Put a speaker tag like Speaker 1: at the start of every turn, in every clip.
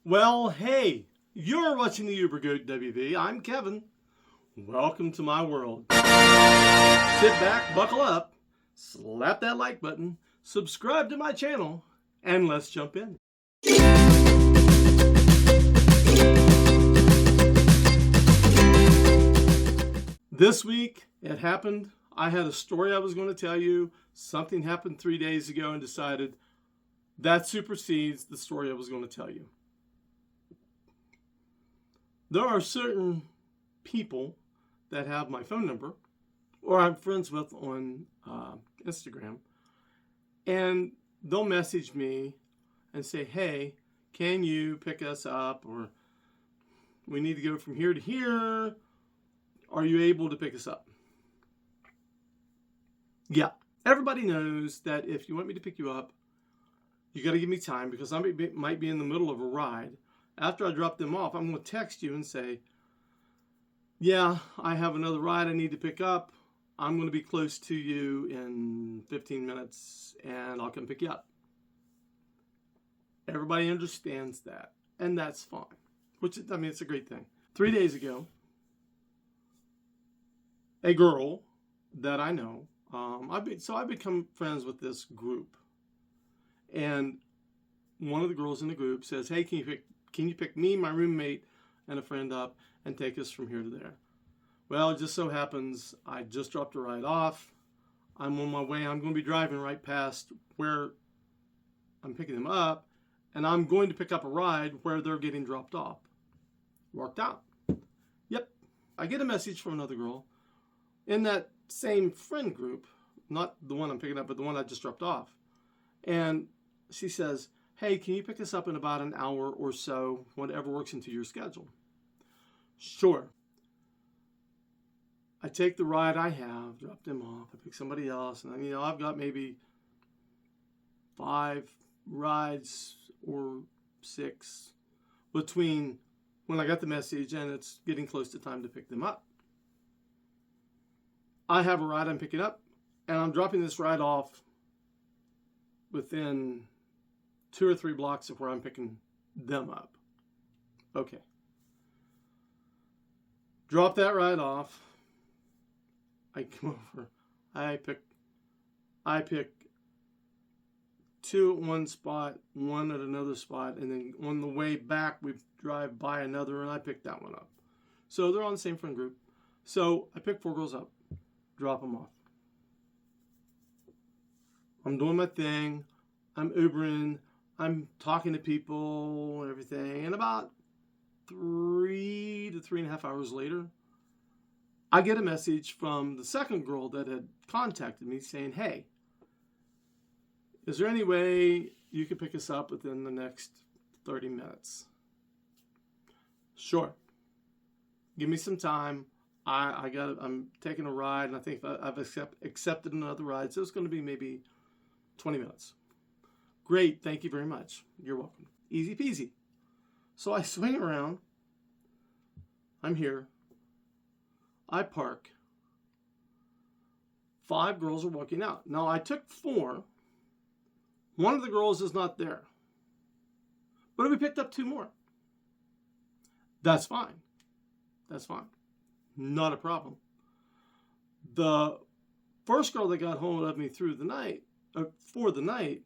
Speaker 1: Well, hey, you're watching the Uber Goat WV. I'm Kevin. Welcome to my world. Sit back, buckle up, slap that like button, subscribe to my channel, and let's jump in. This week, it happened. I had a story I was going to tell you. Something happened 3 days ago and decided that supersedes the story I was going to tell you. There are certain people that have my phone number, or I'm friends with on Instagram, and they'll message me and say, hey, can you pick us up? Or we need to go from here to here. Are you able to pick us up? Yeah, everybody knows that if you want me to pick you up, you got to give me time because I might be in the middle of a ride. After I drop them off, I'm going to text you and say, yeah, I have another ride I need to pick up. I'm going to be close to you in 15 minutes and I'll come pick you up. Everybody understands that, and that's fine. It's a great thing. 3 days ago, a girl that I know, I've become friends with this group. And one of the girls in the group says, hey, can you pick me, my roommate, and a friend up and take us from here to there? Well, it just so happens I just dropped a ride off. I'm on my way. I'm going to be driving right past where I'm picking them up, and I'm going to pick up a ride where they're getting dropped off. Worked out. Yep. I get a message from another girl in that same friend group, not the one I'm picking up, but the one I just dropped off. And she says, hey, can you pick us up in about an hour or so, whatever works into your schedule? Sure. I take the ride I have, drop them off, I pick somebody else, and I've got maybe 5 rides or 6 between when I got the message and it's getting close to time to pick them up. I have a ride I'm picking up, and I'm dropping this ride off within 2 or 3 blocks of where I'm picking them up. Okay. Drop that ride off. I come over. I pick 2 at one spot, 1 at another spot, and then on the way back we drive by another and I pick that one up. So they're on the same friend group. So I pick 4 girls up, drop them off. I'm doing my thing. I'm Ubering. I'm talking to people and everything. And about 3 to 3.5 hours later, I get a message from the second girl that had contacted me saying, hey, is there any way you could pick us up within the next 30 minutes? Sure. Give me some time. I'm taking a ride, and I think I've accepted another ride, so it's going to be maybe 20 minutes. Great, thank you very much. You're welcome. Easy peasy. So I swing around. I'm here. I park. 5 girls are walking out. Now I took 4. One of the girls is not there. But we picked up 2 more. That's fine. That's fine. Not a problem. The first girl that got hold of me for the night,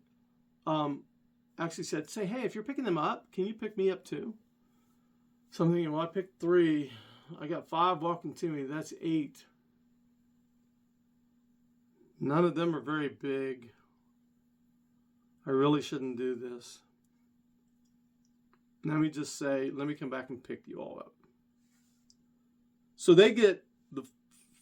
Speaker 1: actually said, say, hey, if you're picking them up, can you pick me up too? So I'm thinking, well, I picked 3. I got 5 walking to me. That's 8. None of them are very big. I really shouldn't do this. Let me just say, let me come back and pick you all up. So the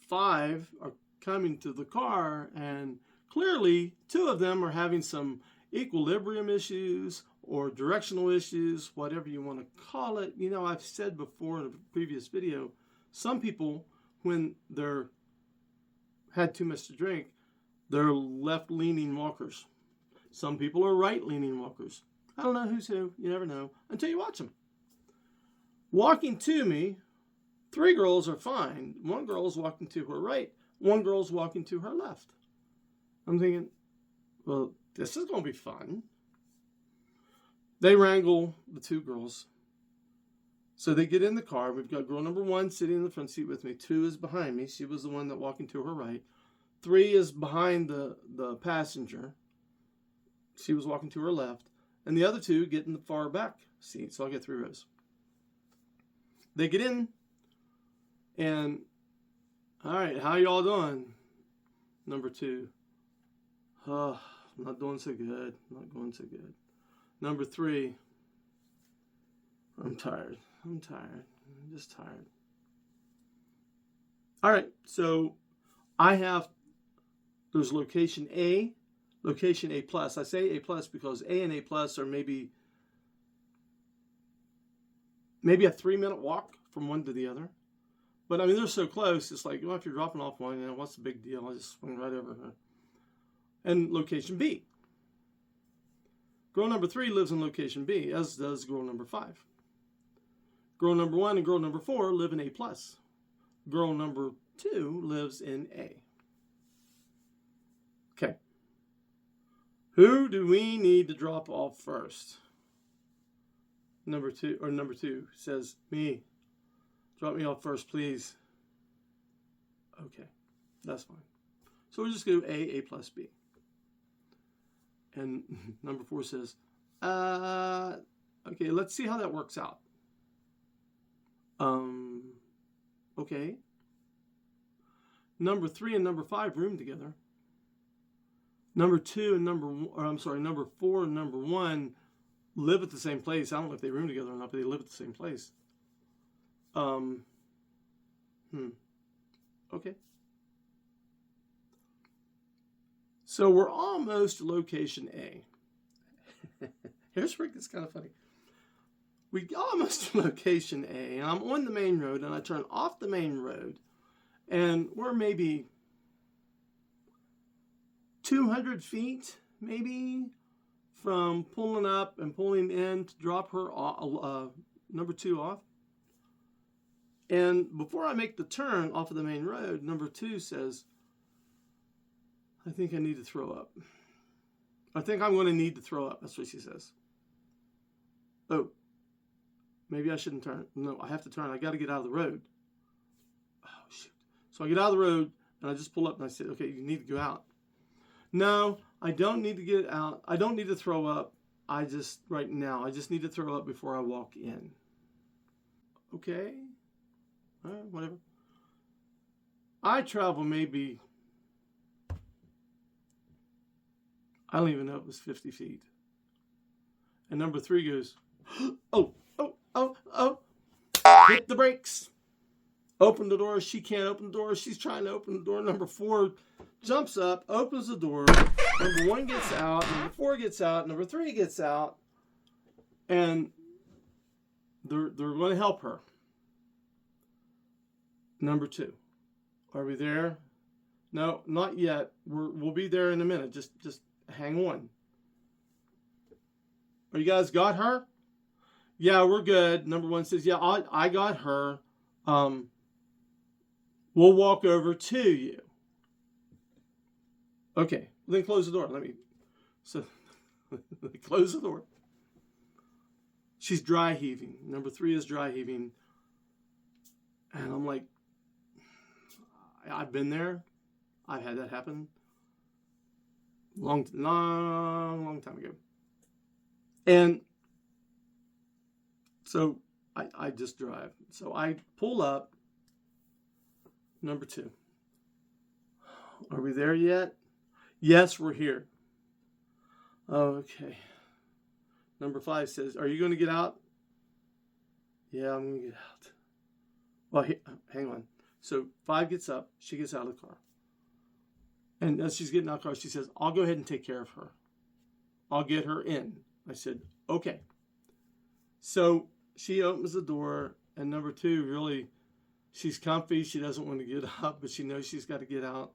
Speaker 1: 5 are coming to the car, and clearly 2 of them are having some equilibrium issues or directional issues, whatever you want to call it. I've said before in a previous video, some people, when they're had too much to drink, they're left-leaning walkers. Some people are right-leaning walkers. I don't know who's who. You never know until you watch them. Walking to me, 3 girls are fine. 1 girl is walking to her right. 1 girl is walking to her left. I'm thinking, well, this is going to be fun. They wrangle the two girls. So they get in the car. We've got girl number 1 sitting in the front seat with me. 2 is behind me. She was the one that walking to her right. 3 is behind the passenger. She was walking to her left. And the other 2 get in the far back seat. So I'll get 3 rows. They get in. And, all right, how y'all doing? Number 2. Oh, I'm not doing so good. Not going so good. Number 3. I'm tired. I'm just tired. All right, so there's location A, location A plus. I say A plus because A and A plus are maybe a 3-minute walk from one to the other. But I mean, they're so close, it's like, well, if you're dropping off one, you know, what's the big deal? I'll just swing right over her. And location B. Girl number 3 lives in location B, as does girl number 5. Girl number 1 and girl number 4 live in A+. Girl number 2 lives in A. Okay. Who do we need to drop off first? Number 2 says, me. Drop me off first, please. Okay, that's fine. So we'll just go A plus B. And number 4 says, okay, let's see how that works out. Okay. Number 3 and number 5 room together. Number 4 and number 1 live at the same place. I don't know if they room together or not, but they live at the same place. Okay. So we're almost location A. Here's where it gets kind of funny. We almost to location A, and I'm on the main road, and I turn off the main road, and we're maybe 200 feet, maybe, from pulling up and pulling in to drop her number 2 off. And before I make the turn off of the main road, number 2 says, I think I need to throw up. I think I'm going to need to throw up. That's what she says. Oh, maybe I shouldn't turn. No, I have to turn. I got to get out of the road. Oh, shoot. So I get out of the road, and I just pull up, and I say, okay, you need to go out. No, I don't need to get out. I don't need to throw up. Right now, I just need to throw up before I walk in. Okay. All right, whatever. I travel maybe, I don't even know if it was 50 feet. And number 3 goes, oh, hit the brakes. Open the door. She can't open the door. She's trying to open the door. Number 4 jumps up, opens the door. Number 1 gets out. Number 4 gets out. Number 3 gets out. And they're going to help her. Number 2. Are we there? No, not yet. We'll be there in a minute. Just hang on. Are you guys got her? Yeah, we're good. Number 1 says, yeah, I got her. We'll walk over to you. Okay, then close the door. Close the door. She's dry heaving. Number 3 is dry heaving. And I'm like, I've been there. I've had that happen. Long time ago. And so I just drive. So I pull up. Number 2. Are we there yet? Yes, we're here. Okay. Number 5 says, are you going to get out? Yeah, I'm going to get out. Well, hang on. So 5 gets up. She gets out of the car. And as she's getting out of the car, she says, I'll go ahead and take care of her. I'll get her in. I said, okay. So she opens the door, and number 2 really, she's comfy. She doesn't want to get up, but she knows she's got to get out.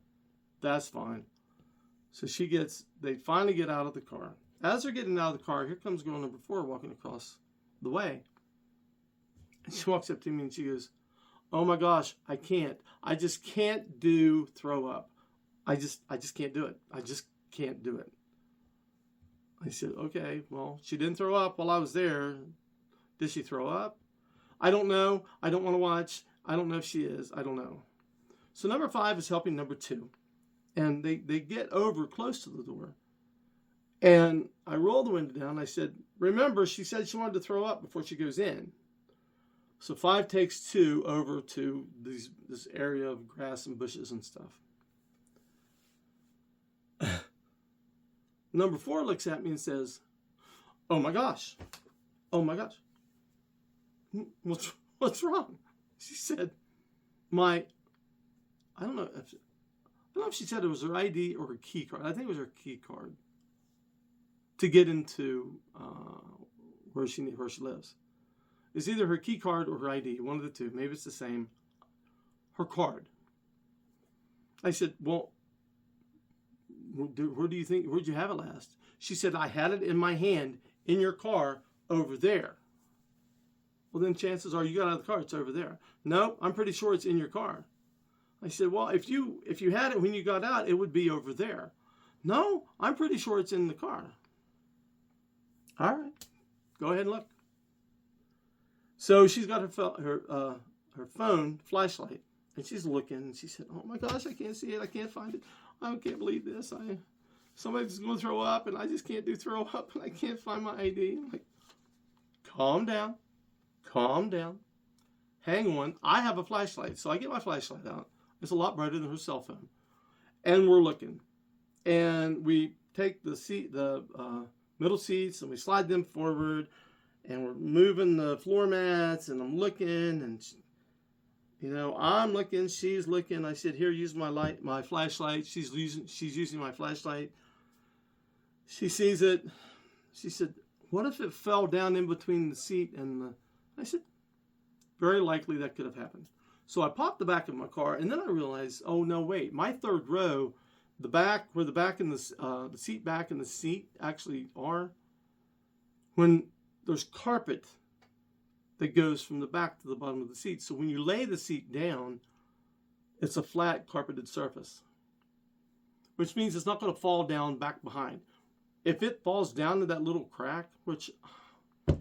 Speaker 1: That's fine. So they finally get out of the car. As they're getting out of the car, here comes girl number 4 walking across the way. And she walks up to me and she goes, oh my gosh, I can't. I just can't do throw up. I just can't do it. I just can't do it. I said, okay, well, she didn't throw up while I was there. Did she throw up? I don't know. I don't want to watch. I don't know if she is. I don't know. So number 5 is helping number 2. And they get over close to the door. And I roll the window down. I said, remember, she said she wanted to throw up before she goes in. So 5 takes 2 over to this area of grass and bushes and stuff. Number 4 looks at me and says, oh my gosh. Oh my gosh. What's wrong? She said, I don't know if she said it was her ID or her key card. I think it was her key card to get into where she lives. It's either her key card or her ID, one of the two. Maybe it's the same. Her card. I said, well, where'd you have it last? She said, I had it in my hand in your car over there. Well, then chances are you got out of the car, it's over there. No, I'm pretty sure it's in your car. I said, well, if you had it when you got out, it would be over there. No, I'm pretty sure it's in the car. All right, go ahead and look. So she's got her phone flashlight, and she's looking, and she said, oh my gosh, I can't see it. I can't find it. I can't believe this. Somebody's going to throw up, and I just can't do throw up, and I can't find my ID. I'm like, calm down. Calm down. Hang on. I have a flashlight. So I get my flashlight out. It's a lot brighter than her cell phone. And we're looking. And we take the middle seats, and we slide them forward. And we're moving the floor mats. And I'm looking. And, I'm looking. She's looking. I said, here, use my flashlight. She's using my flashlight. She sees it. She said, what if it fell down in between the seat and the... I said, very likely that could have happened. So I popped the back of my car, and then I realized, oh, no, wait. My third row, the back, where the back and the seat back and the seat actually are, when there's carpet that goes from the back to the bottom of the seat. So when you lay the seat down, it's a flat carpeted surface, which means it's not going to fall down back behind. If it falls down to that little crack, which...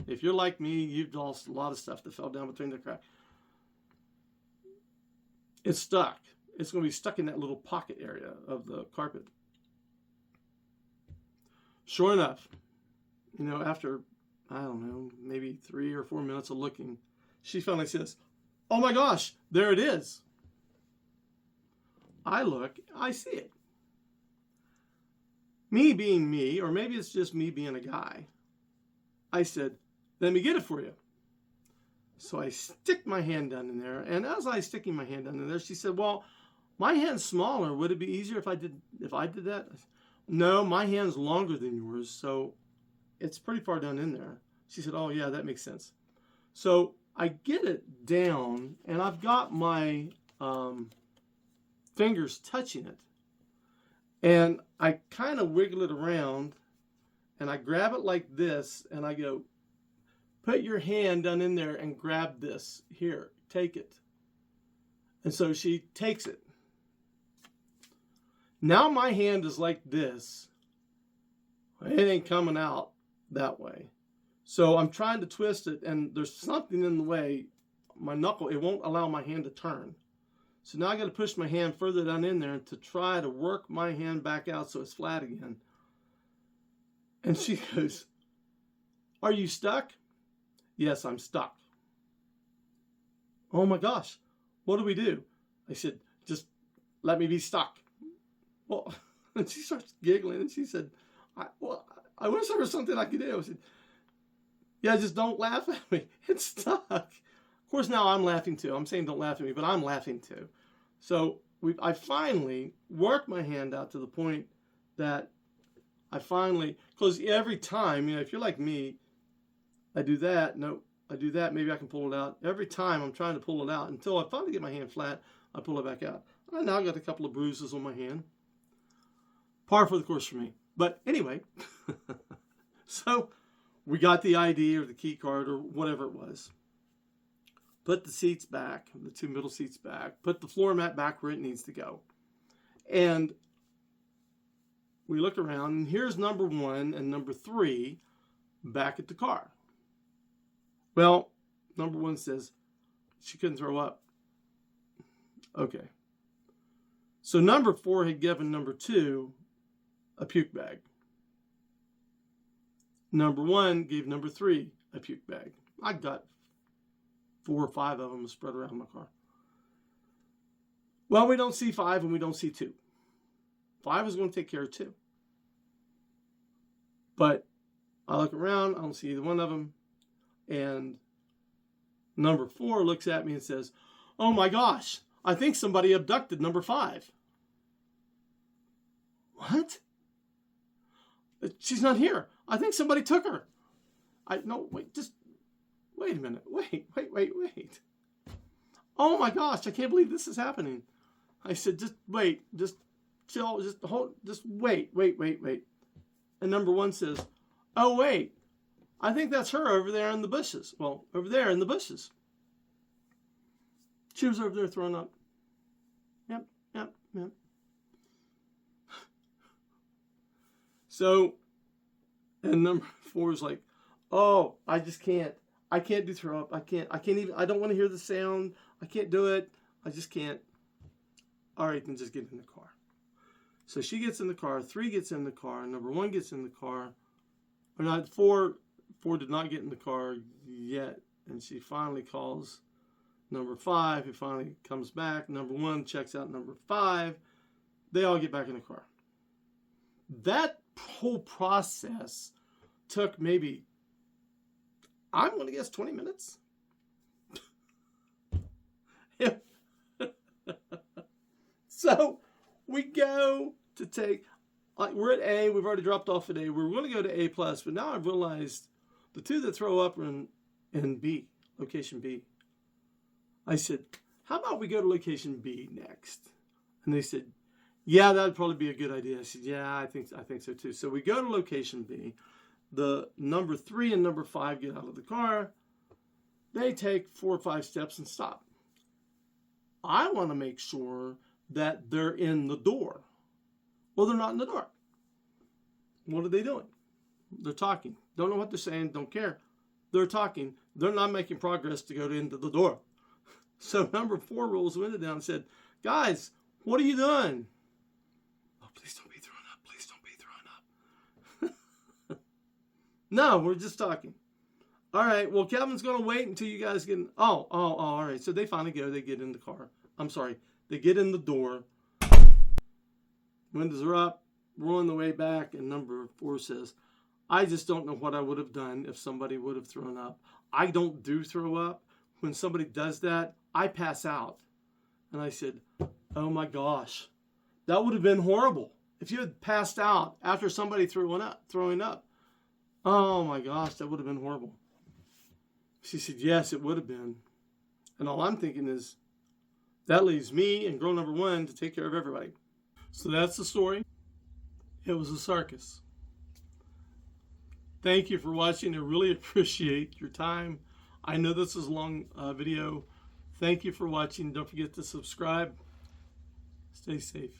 Speaker 1: if you're like me, you've lost a lot of stuff that fell down between the cracks. It's stuck. It's going to be stuck in that little pocket area of the carpet. Sure enough, after, I don't know, maybe 3 or 4 minutes of looking, she finally says, oh my gosh, there it is. I look, I see it. Me being me, or maybe it's just me being a guy, I said, let me get it for you. So I stick my hand down in there, and as I was sticking my hand down in there, she said, well, my hand's smaller. Would it be easier if I did that? I said, no, my hand's longer than yours, so it's pretty far down in there. She said, oh, yeah, that makes sense. So I get it down, and I've got my fingers touching it. And I kind of wiggle it around, and I grab it like this, and I go, put your hand down in there and grab this. Here, take it. And so she takes it. Now my hand is like this. It ain't coming out that way. So I'm trying to twist it, and there's something in the way. My knuckle, it won't allow my hand to turn. So now I got to push my hand further down in there to try to work my hand back out so it's flat again. And she goes, are you stuck? Yes, I'm stuck. Oh my gosh, what do we do? I said, just let me be stuck. Well, and she starts giggling, and she said, I wish there was something I could do. I said, yeah, just don't laugh at me. It's stuck. Of course, now I'm laughing too. I'm saying don't laugh at me, but I'm laughing too. So I finally worked my hand out to the point that I finally, because every time, if you're like me, I do that, no, I do that, maybe I can pull it out. Every time I'm trying to pull it out until I finally get my hand flat, I pull it back out. I now got a couple of bruises on my hand. Par for the course for me. But anyway, so we got the ID or the key card or whatever it was. Put the seats back, the 2 middle seats back. Put the floor mat back where it needs to go. And we look around, and here's number 1 and number 3 back at the car. Well, number 1 says she couldn't throw up. Okay. So number 4 had given number 2 a puke bag. Number 1 gave number 3 a puke bag. I got 4 or 5 of them spread around my car. Well, we don't see 5 and we don't see 2. 5 is going to take care of 2. But I look around, I don't see either one of them. And number 4 looks at me and says, "Oh my gosh, I think somebody abducted number 5. What? She's not here. I think somebody took her. No, wait, just wait a minute. Wait. Oh my gosh, I can't believe this is happening. I said, just wait, just chill, just hold, just wait. And number 1 says, "Oh wait, I think that's her over there in the bushes." Well, over there in the bushes. She was over there throwing up. Yep. So, and number 4 is like, "Oh, I just can't. I can't do throw up. I can't even, I don't want to hear the sound. I can't do it. I just can't." All right, then just get in the car. So she gets in the car, 3 gets in the car, number 1 gets in the car. Or not, 4 did not get in the car yet. And she finally calls number 5, who finally comes back. Number 1 checks out number 5. They all get back in the car. That whole process took maybe, I'm going to guess, 20 minutes. So we go to take, we're at A, we've already dropped off at A. We're going to go to A+, but now I've realized the 2 that throw up are in B, location B. I said, "How about we go to location B next?" And they said, "Yeah, that would probably be a good idea." I said, "Yeah, I think so too." So we go to location B. The number 3 and number 5 get out of the car. They take 4 or 5 steps and stop. I want to make sure that they're in the door. Well, they're not in the door. What are they doing? They're talking. Don't know what they're saying. Don't care. They're talking. They're not making progress to go into the door. So number 4 rolls the window down and said, "Guys, what are you doing?" "Oh, please don't be throwing up. Please don't be throwing up." "No, we're just talking." "All right, well, Kevin's going to wait until you guys get in." Oh, all right. So they finally go. They get in the car. They get in the door. Windows are up. We're on the way back. And number 4 says, "I just don't know what I would have done if somebody would have thrown up. I don't do throw up. When somebody does that, I pass out." And I said, "Oh my gosh, that would have been horrible if you had passed out after somebody throwing up. Oh my gosh, that would have been horrible." She said, "Yes, it would have been." And all I'm thinking is, that leaves me and girl number 1 to take care of everybody. So that's the story. It was a circus. Thank you for watching. I really appreciate your time. I know this is a long video. Thank you for watching. Don't forget to subscribe. Stay safe.